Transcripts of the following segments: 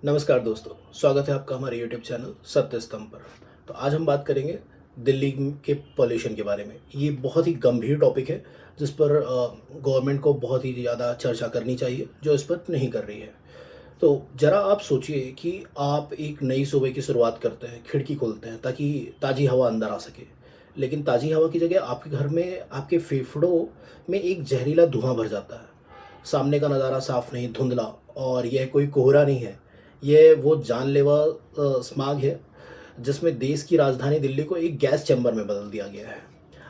नमस्कार दोस्तों, स्वागत है आपका हमारे यूट्यूब चैनल सत्य स्तंभ पर। तो आज हम बात करेंगे दिल्ली के पॉल्यूशन के बारे में। ये बहुत ही गंभीर टॉपिक है जिस पर गवर्नमेंट को बहुत ही ज़्यादा चर्चा करनी चाहिए, जो इस पर नहीं कर रही है। तो ज़रा आप सोचिए कि आप एक नई सुबह की शुरुआत करते हैं, खिड़की खोलते हैं ताकि ताज़ी हवा अंदर आ सके। लेकिन ताज़ी हवा की जगह आपके घर में, आपके फेफड़ों में एक जहरीला धुआं भर जाता है। सामने का नज़ारा साफ नहीं, धुंधला, और यह कोई कोहरा नहीं है। यह वो जानलेवा स्मॉग है जिसमें देश की राजधानी दिल्ली को एक गैस चैम्बर में बदल दिया गया है।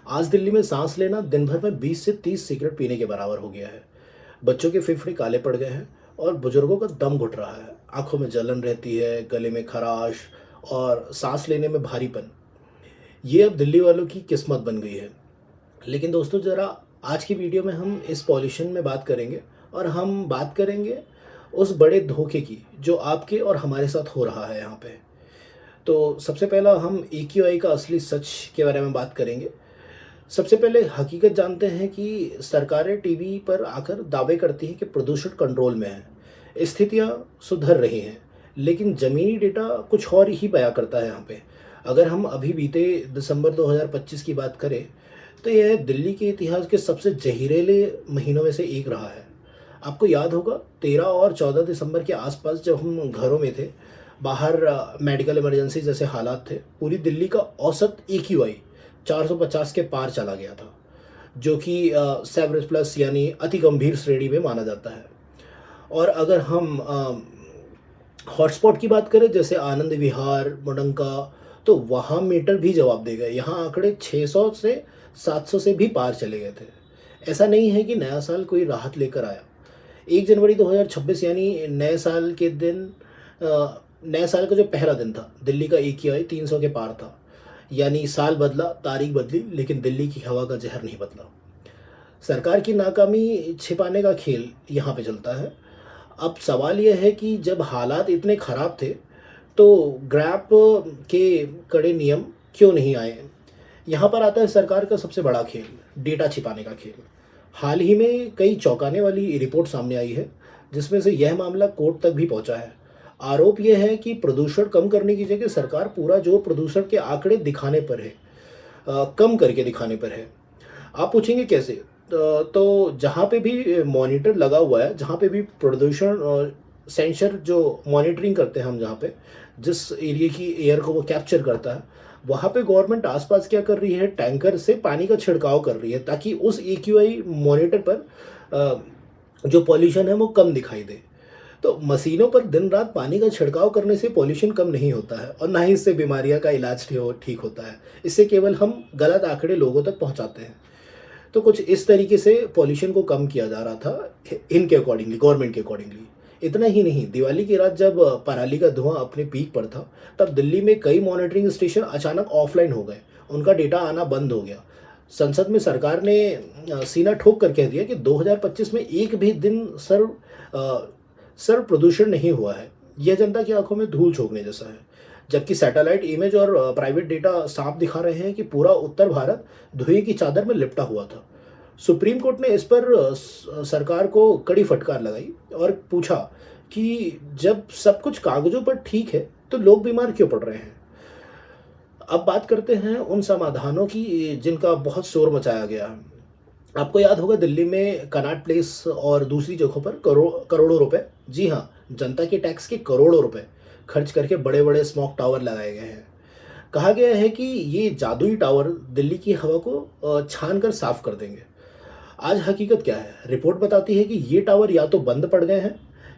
आज दिल्ली में सांस लेना दिन भर में 20 से 30 सिगरेट पीने के बराबर हो गया है। बच्चों के फेफड़े काले पड़ गए हैं और बुजुर्गों का दम घुट रहा है। आंखों में जलन रहती है, गले में खराश और सांस लेने में भारीपन। ये अब दिल्ली वालों की किस्मत बन गई है। लेकिन दोस्तों, ज़रा आज की वीडियो में हम इस पॉल्यूशन में बात करेंगे, और हम बात करेंगे उस बड़े धोखे की जो आपके और हमारे साथ हो रहा है यहाँ पे। तो सबसे पहला हम एक्यूआई का असली सच के बारे में बात करेंगे। सबसे पहले हकीकत जानते हैं कि सरकारें टीवी पर आकर दावे करती हैं कि प्रदूषण कंट्रोल में है, स्थितियाँ सुधर रही हैं, लेकिन ज़मीनी डेटा कुछ और ही बयां करता है यहाँ पे। अगर हम अभी बीते दिसंबर 2025 की बात करें, तो यह दिल्ली के इतिहास के सबसे जहरीले महीनों में से एक रहा है। आपको याद होगा 13 और 14 दिसंबर के आसपास जब हम घरों में थे, बाहर मेडिकल इमरजेंसी जैसे हालात थे, पूरी दिल्ली का औसत एक्यूआई 450 के पार चला गया था, जो कि सेवरेज प्लस यानी अति गंभीर श्रेणी में माना जाता है। और अगर हम हॉटस्पॉट की बात करें जैसे आनंद विहार, मुडंका, तो वहाँ मीटर भी जवाब दे गए। यहाँ आंकड़े 600 से 700 से भी पार चले गए थे। ऐसा नहीं है कि नया साल कोई राहत लेकर आया। 1 जनवरी 2026 यानी नए साल के दिन, नए साल का जो पहला दिन था, दिल्ली का एक्यूआई 300 के पार था। यानी साल बदला, तारीख बदली, लेकिन दिल्ली की हवा का जहर नहीं बदला। सरकार की नाकामी छिपाने का खेल यहाँ पे चलता है। अब सवाल यह है कि जब हालात इतने ख़राब थे, तो ग्रैप के कड़े नियम क्यों नहीं आए? यहाँ पर आता है सरकार का सबसे बड़ा खेल, डेटा छिपाने का खेल। हाल ही में कई चौंकाने वाली रिपोर्ट सामने आई है, जिसमें से यह मामला कोर्ट तक भी पहुंचा है। आरोप यह है कि प्रदूषण कम करने की जगह सरकार पूरा जोर प्रदूषण के आंकड़े दिखाने पर है, कम करके दिखाने पर है। आप पूछेंगे कैसे? तो जहाँ पे भी मॉनिटर लगा हुआ है, जहाँ पे भी प्रदूषण सेंसर जो मॉनिटरिंग करते हैं हम, जहाँ पे जिस एरिया की एयर को वो कैप्चर करता है, वहाँ पे गवर्नमेंट आसपास क्या कर रही है, टैंकर से पानी का छिड़काव कर रही है ताकि उस एक्यूआई मॉनिटर पर जो पॉल्यूशन है वो कम दिखाई दे। तो मशीनों पर दिन रात पानी का छिड़काव करने से पॉल्यूशन कम नहीं होता है, और ना ही इससे बीमारियां का इलाज ठीक होता है। इससे केवल हम गलत आंकड़े लोगों तक पहुंचाते हैं। तो कुछ इस तरीके से पॉल्यूशन को कम किया जा रहा था, इनके अकॉर्डिंगली, गवर्नमेंट के अकॉर्डिंगली। इतना ही नहीं, दिवाली की रात जब पराली का धुआं अपने पीक पर था, तब दिल्ली में कई मॉनिटरिंग स्टेशन अचानक ऑफलाइन हो गए, उनका डेटा आना बंद हो गया। संसद में सरकार ने सीना ठोक कर कह दिया कि 2025 में एक भी दिन सर्व प्रदूषण नहीं हुआ है। यह जनता की आंखों में धूल झोंकने जैसा है। जबकि सैटेलाइट इमेज और प्राइवेट डेटा साफ दिखा रहे हैं कि पूरा उत्तर भारत धुएं की चादर में लिपटा हुआ था। सुप्रीम कोर्ट ने इस पर सरकार को कड़ी फटकार लगाई और पूछा कि जब सब कुछ कागजों पर ठीक है, तो लोग बीमार क्यों पड़ रहे हैं? अब बात करते हैं उन समाधानों की जिनका बहुत शोर मचाया गया है। आपको याद होगा दिल्ली में कनॉट प्लेस और दूसरी जगहों पर करोड़ों रुपए, जी हाँ, जनता के टैक्स के करोड़ों रुपए खर्च करके बड़े बड़े स्मॉग टावर लगाए गए हैं। कहा गया है कि ये जादुई टावर दिल्ली की हवा को छान कर साफ कर देंगे। आज हकीकत क्या है? रिपोर्ट बताती है कि ये टावर या तो बंद पड़ गए हैं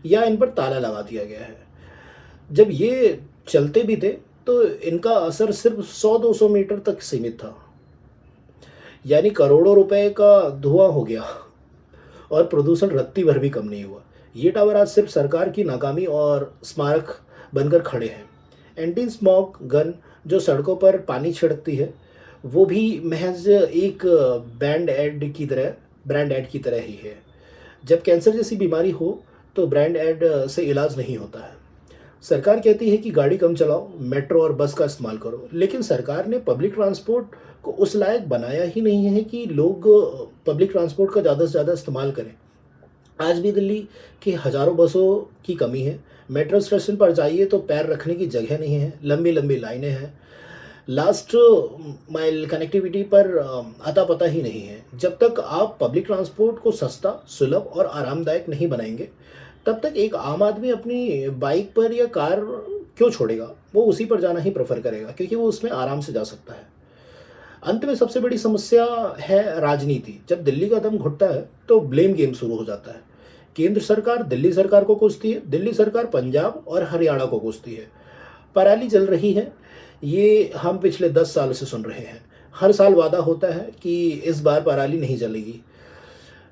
या इन पर ताला लगा दिया गया है। जब ये चलते भी थे तो इनका असर सिर्फ 100-200 मीटर तक सीमित था। यानी करोड़ों रुपए का धुआं हो गया और प्रदूषण रत्ती भर भी कम नहीं हुआ। ये टावर आज सिर्फ सरकार की नाकामी और स्मारक बनकर खड़े हैं। एंटी स्मॉग गन जो सड़कों पर पानी छिड़कती है, वो भी महज एक ब्रांड एड की तरह ही है। जब कैंसर जैसी बीमारी हो तो ब्रांड एड से इलाज नहीं होता है। सरकार कहती है कि गाड़ी कम चलाओ, मेट्रो और बस का इस्तेमाल करो, लेकिन सरकार ने पब्लिक ट्रांसपोर्ट को उस लायक बनाया ही नहीं है कि लोग पब्लिक ट्रांसपोर्ट का ज़्यादा से ज़्यादा इस्तेमाल करें। आज भी दिल्ली की हज़ारों बसों की कमी है, मेट्रो स्टेशन पर जाइए तो पैर रखने की जगह नहीं है, लंबी लंबी लाइनें हैं, लास्ट माइल कनेक्टिविटी पर अता पता ही नहीं है। जब तक आप पब्लिक ट्रांसपोर्ट को सस्ता, सुलभ और आरामदायक नहीं बनाएंगे, तब तक एक आम आदमी अपनी बाइक पर या कार क्यों छोड़ेगा? वो उसी पर जाना ही प्रेफर करेगा क्योंकि वो उसमें आराम से जा सकता है। अंत में सबसे बड़ी समस्या है राजनीति। जब दिल्ली का दम घुटता है तो ब्लेम गेम शुरू हो जाता है। केंद्र सरकार दिल्ली सरकार को कोसती है, दिल्ली सरकार पंजाब और हरियाणा को कोसती है। पराली जल रही है, ये हम पिछले 10 साल से सुन रहे हैं। हर साल वादा होता है कि इस बार पराली नहीं जलेगी,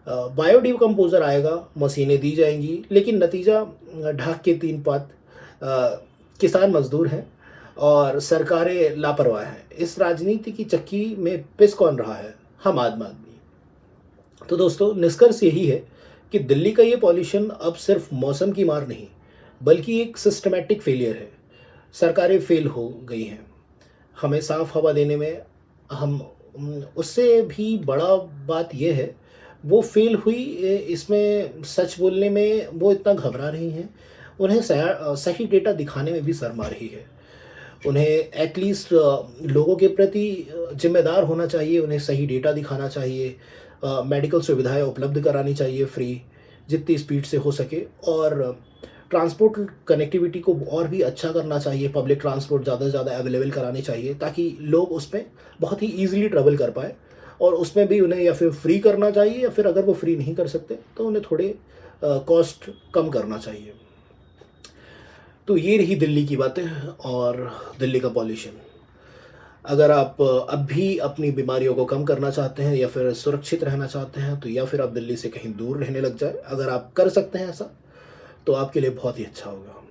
बायोडिकम्पोजर आएगा, मशीनें दी जाएंगी, लेकिन नतीजा ढाक के 3 पात। किसान मजदूर हैं और सरकारें लापरवाह हैं। इस राजनीति की चक्की में पिस कौन रहा है? हम आम आदमी। तो दोस्तों, निष्कर्ष यही है कि दिल्ली का ये पॉल्यूशन अब सिर्फ मौसम की मार नहीं, बल्कि एक सिस्टमैटिक फेलियर है। सरकारें फेल हो गई हैं हमें साफ हवा देने में। हम उससे भी बड़ा बात यह है, वो फेल हुई इसमें सच बोलने में वो इतना घबरा रही हैं। उन्हें सही डेटा दिखाने में भी शर्म आ रही है। उन्हें एटलीस्ट लोगों के प्रति जिम्मेदार होना चाहिए। उन्हें सही डेटा दिखाना चाहिए, मेडिकल सुविधाएं उपलब्ध करानी चाहिए फ्री, जितनी स्पीड से हो सके, और ट्रांसपोर्ट कनेक्टिविटी को और भी अच्छा करना चाहिए। पब्लिक ट्रांसपोर्ट ज़्यादा से ज़्यादा अवेलेबल कराने चाहिए ताकि लोग उसमें बहुत ही ईजिली ट्रेवल कर पाए। और उसमें भी उन्हें या फिर फ्री करना चाहिए, या फिर अगर वो फ्री नहीं कर सकते तो उन्हें थोड़े कॉस्ट कम करना चाहिए। तो ये रही दिल्ली की बातें और दिल्ली का पॉल्यूशन। अगर आप अब भी अपनी बीमारियों को कम करना चाहते हैं या फिर सुरक्षित रहना चाहते हैं, तो या फिर आप दिल्ली से कहीं दूर रहने लग जाए। अगर आप कर सकते हैं ऐसा, तो आपके लिए बहुत ही अच्छा होगा।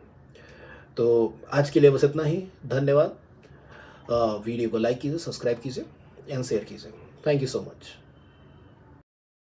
तो आज के लिए बस इतना ही। धन्यवाद। वीडियो को लाइक कीजिए, सब्सक्राइब कीजिए एंड शेयर कीजिए। Thank you so much.